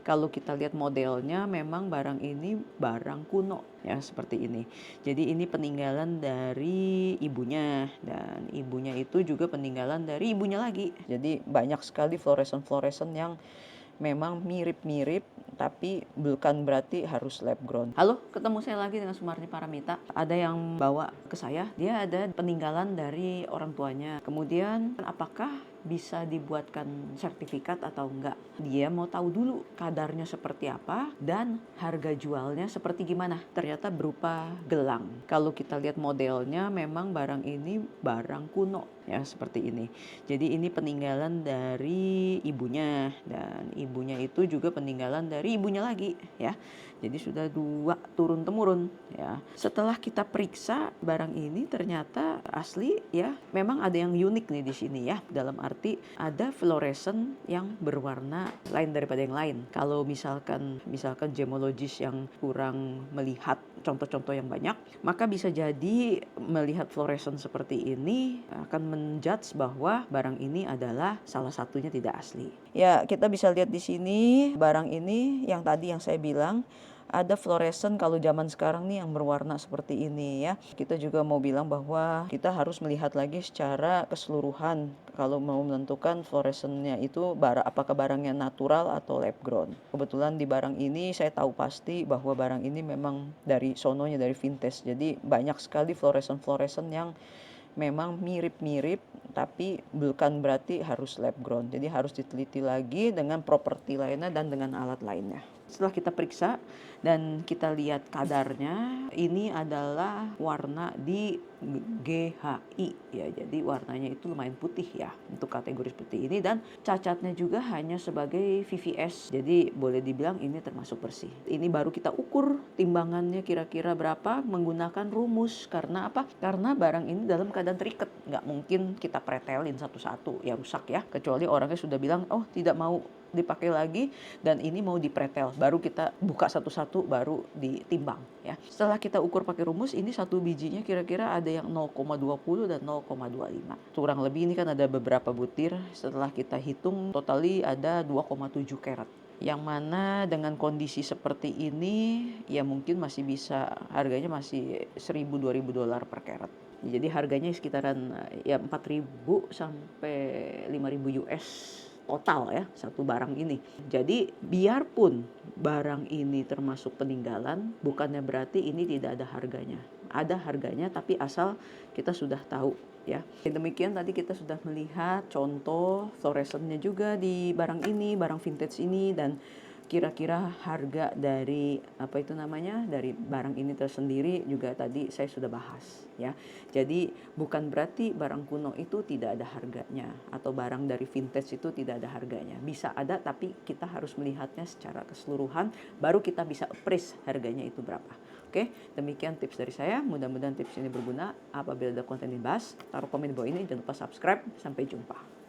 Kalau kita lihat modelnya memang barang ini barang kuno ya seperti ini. Jadi ini peninggalan dari ibunya dan ibunya itu juga peninggalan dari ibunya lagi. Jadi banyak sekali fluorescent yang memang mirip-mirip tapi bukan berarti harus lab grown. Halo, ketemu saya lagi dengan Sumarni Paramita. Ada yang bawa ke saya, dia ada peninggalan dari orang tuanya. Kemudian apakah bisa dibuatkan sertifikat atau enggak? Dia mau tahu dulu kadarnya seperti apa dan harga jualnya seperti gimana. Ternyata berupa gelang. Kalau kita lihat modelnya memang barang ini barang kuno ya seperti ini. Jadi ini peninggalan dari ibunya dan ibunya itu juga peninggalan dari ibunya lagi ya. Jadi sudah 2 turun temurun ya. Setelah kita periksa barang ini ternyata asli ya. Memang ada yang unik nih di sini ya. Dalam arti ada fluorescent yang berwarna lain daripada yang lain. Kalau misalkan gemologis yang kurang melihat contoh-contoh yang banyak, maka bisa jadi melihat fluorescent seperti ini akan menjudge bahwa barang ini adalah salah satunya tidak asli. Ya, kita bisa lihat di sini barang ini yang tadi yang saya bilang ada fluorescent kalau zaman sekarang nih yang berwarna seperti ini ya. Kita juga mau bilang bahwa kita harus melihat lagi secara keseluruhan kalau mau menentukan fluorescentnya itu apakah barangnya natural atau lab grown. Kebetulan di barang ini saya tahu pasti bahwa barang ini memang dari sononya dari vintage. Jadi banyak sekali fluorescent yang memang mirip-mirip tapi bukan berarti harus lab grown. Jadi harus diteliti lagi dengan properti lainnya dan dengan alat lainnya. Setelah kita periksa dan kita lihat kadarnya, ini adalah warna di GHI ya. Jadi warnanya itu lumayan putih ya untuk kategori seperti ini dan cacatnya juga hanya sebagai VVS. Jadi boleh dibilang ini termasuk bersih. Ini baru kita ukur timbangannya kira-kira berapa menggunakan rumus. Karena apa? Karena barang ini dalam keadaan terikat. Nggak mungkin kita pretelin satu-satu ya rusak ya. Kecuali orangnya sudah bilang oh tidak mau dipakai lagi dan ini mau dipretel, baru kita buka satu-satu baru ditimbang ya. Setelah kita ukur pakai rumus, ini satu bijinya kira-kira ada yang 0,20 dan 0,25. Kurang lebih ini kan ada beberapa butir, setelah kita hitung totali ada 2,7 karat. Yang mana dengan kondisi seperti ini ya mungkin masih bisa harganya masih $1.000-2.000 per karat. Jadi harganya sekitaran ya 4.000 sampai 5.000 US total ya satu barang ini. Jadi biarpun barang ini termasuk peninggalan, bukannya berarti ini tidak ada harganya. Ada harganya tapi asal kita sudah tahu ya. Demikian tadi kita sudah melihat contoh fluorescentnya juga di barang ini, barang vintage ini dan kira-kira harga dari dari barang ini tersendiri juga tadi saya sudah bahas ya. Jadi bukan berarti barang kuno itu tidak ada harganya atau barang dari vintage itu tidak ada harganya. Bisa ada tapi kita harus melihatnya secara keseluruhan baru kita bisa appraise harganya itu berapa. Oke, demikian tips dari saya. Mudah-mudahan tips ini berguna. Apabila ada konten yang dibahas, taruh komen di bawah ini. Jangan lupa subscribe. Sampai jumpa.